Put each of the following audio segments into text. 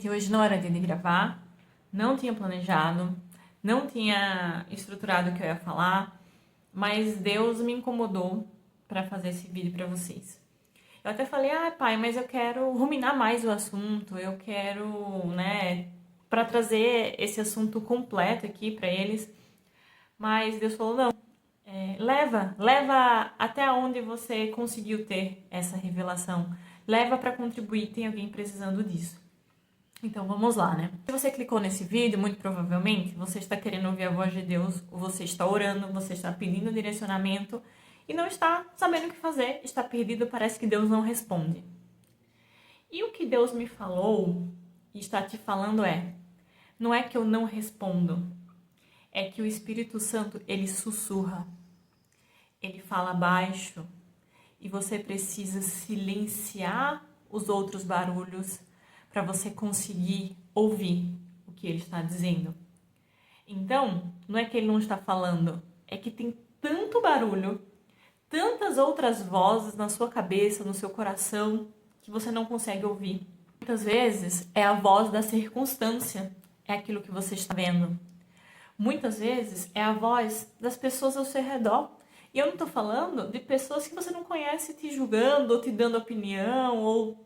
Gente, hoje não era dia de gravar, não tinha planejado, não tinha estruturado o que eu ia falar, mas Deus me incomodou para fazer esse vídeo para vocês. Eu até falei, pai, mas eu quero ruminar mais o assunto, eu quero, para trazer esse assunto completo aqui para eles. Mas Deus falou, não, leva até onde você conseguiu ter essa revelação. Leva para contribuir, tem alguém precisando disso. Então vamos lá, né? Se você clicou nesse vídeo, muito provavelmente você está querendo ouvir a voz de Deus, ou você está orando, você está pedindo direcionamento e não está sabendo o que fazer, está perdido, parece que Deus não responde. E o que Deus me falou e está te falando não é que eu não respondo, é que o Espírito Santo, ele sussurra, ele fala baixo e você precisa silenciar os outros barulhos para você conseguir ouvir o que ele está dizendo. Então, não é que ele não está falando, é que tem tanto barulho, tantas outras vozes na sua cabeça, no seu coração, que você não consegue ouvir. Muitas vezes é a voz da circunstância, é aquilo que você está vendo. Muitas vezes é a voz das pessoas ao seu redor. E eu não estou falando de pessoas que você não conhece te julgando ou te dando opinião ou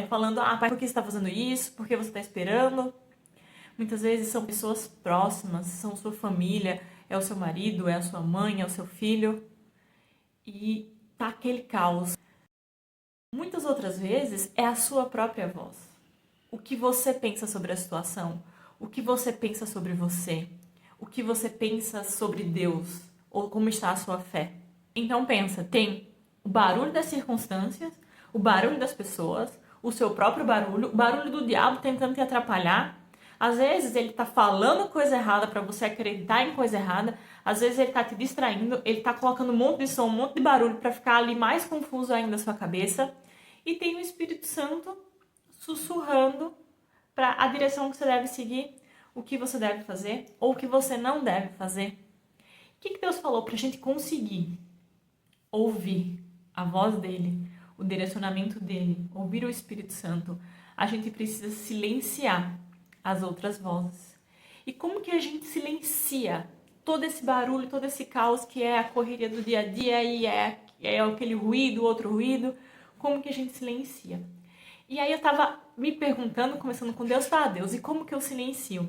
falando, pai, por que você está fazendo isso? Por que você está esperando? Muitas vezes são pessoas próximas, são sua família, é o seu marido, é a sua mãe, é o seu filho. E tá aquele caos. Muitas outras vezes é a sua própria voz. O que você pensa sobre a situação? O que você pensa sobre você? O que você pensa sobre Deus? Ou como está a sua fé? Então pensa, tem o barulho das circunstâncias, o barulho das pessoas, o seu próprio barulho, o barulho do diabo tentando te atrapalhar. Às vezes ele tá falando coisa errada para você acreditar em coisa errada. Às vezes ele tá te distraindo, ele tá colocando um monte de som, um monte de barulho para ficar ali mais confuso ainda na sua cabeça. E tem o Espírito Santo sussurrando para a direção que você deve seguir, o que você deve fazer ou o que você não deve fazer. O que Deus falou para a gente conseguir ouvir a voz dele, o direcionamento dele, ouvir o Espírito Santo? A gente precisa silenciar as outras vozes. E como que a gente silencia todo esse barulho, todo esse caos que é a correria do dia a dia e é aquele ruído, outro ruído? Como que a gente silencia? E aí eu tava me perguntando, começando com Deus, Deus, e como que eu silencio?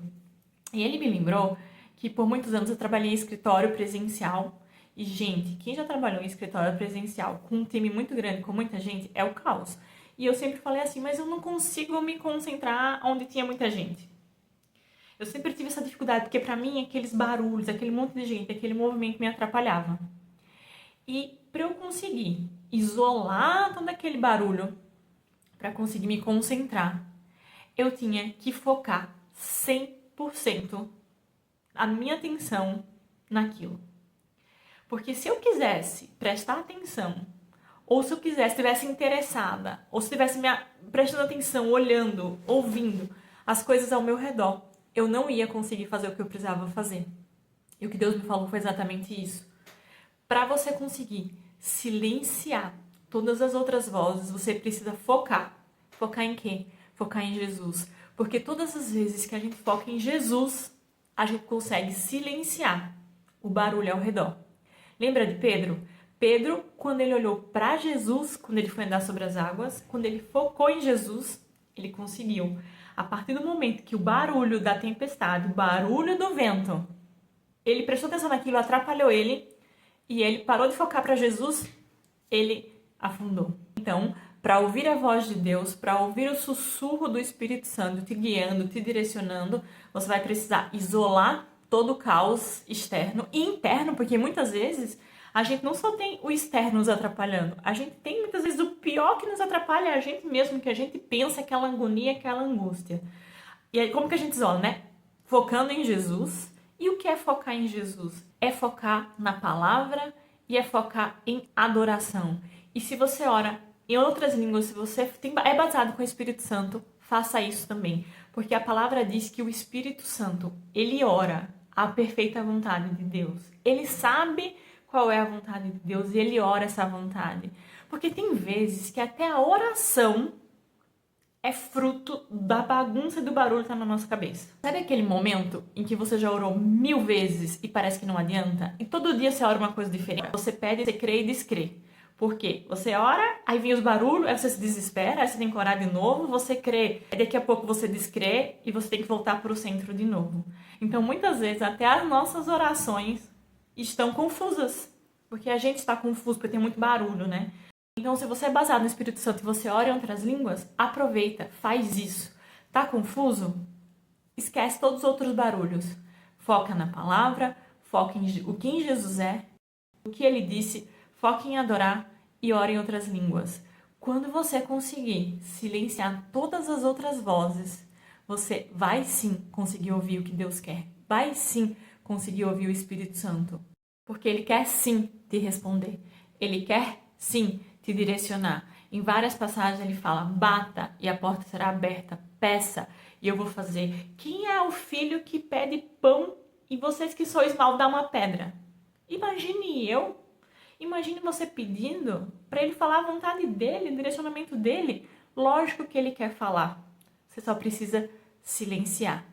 E ele me lembrou que por muitos anos eu trabalhei em escritório presencial. E, gente, quem já trabalhou em escritório presencial com um time muito grande, com muita gente, é o caos. E eu sempre falei assim, mas eu não consigo me concentrar onde tinha muita gente. Eu sempre tive essa dificuldade, porque pra mim aqueles barulhos, aquele monte de gente, aquele movimento me atrapalhava. E para eu conseguir isolar todo aquele barulho, para conseguir me concentrar, eu tinha que focar 100% a minha atenção naquilo. Porque se eu quisesse prestar atenção, ou se eu estivesse interessada, ou se estivesse prestando atenção, olhando, ouvindo as coisas ao meu redor, eu não ia conseguir fazer o que eu precisava fazer. E o que Deus me falou foi exatamente isso. Para você conseguir silenciar todas as outras vozes, você precisa focar. Focar em quê? Focar em Jesus. Porque todas as vezes que a gente foca em Jesus, a gente consegue silenciar o barulho ao redor. Lembra de Pedro? Pedro, quando ele olhou para Jesus, quando ele foi andar sobre as águas, quando ele focou em Jesus, ele conseguiu. A partir do momento que o barulho da tempestade, o barulho do vento, ele prestou atenção naquilo, atrapalhou ele, e ele parou de focar para Jesus, ele afundou. Então, para ouvir a voz de Deus, para ouvir o sussurro do Espírito Santo te guiando, te direcionando, você vai precisar isolar todo o caos externo e interno, porque muitas vezes a gente não só tem o externo nos atrapalhando, a gente tem muitas vezes o pior que nos atrapalha é a gente mesmo, que a gente pensa, aquela agonia, aquela angústia. E aí como que a gente isola, né? Focando em Jesus. E o que é focar em Jesus? É focar na palavra e é focar em adoração. E se você ora em outras línguas, se você é batizado com o Espírito Santo, faça isso também. Porque a palavra diz que o Espírito Santo, ele ora a perfeita vontade de Deus. Ele sabe qual é a vontade de Deus e ele ora essa vontade. Porque tem vezes que até a oração é fruto da bagunça e do barulho que tá na nossa cabeça. Sabe aquele momento em que você já orou 1000 vezes e parece que não adianta? E todo dia você ora uma coisa diferente. Você pede, você crê e descrê. Por quê? Você ora, aí vem os barulhos, aí você se desespera, aí você tem que orar de novo, você crê, aí daqui a pouco você descrê e você tem que voltar para o centro de novo. Então, muitas vezes, até as nossas orações estão confusas, porque a gente está confuso, porque tem muito barulho, né? Então, se você é baseado no Espírito Santo e você ora em outras línguas, aproveita, faz isso. Tá confuso? Esquece todos os outros barulhos. Foca na palavra, foca em o que Jesus é, o que ele disse, foca em adorar e ora em outras línguas. Quando você conseguir silenciar todas as outras vozes, você vai sim conseguir ouvir o que Deus quer. Vai sim conseguir ouvir o Espírito Santo. Porque ele quer sim te responder. Ele quer sim te direcionar. Em várias passagens ele fala: bata e a porta será aberta, peça e eu vou fazer. Quem é o filho que pede pão e vocês que sois mal dá uma pedra? Imagine você pedindo para ele falar a vontade dele, o direcionamento dele. Lógico que ele quer falar. Você só precisa silenciar.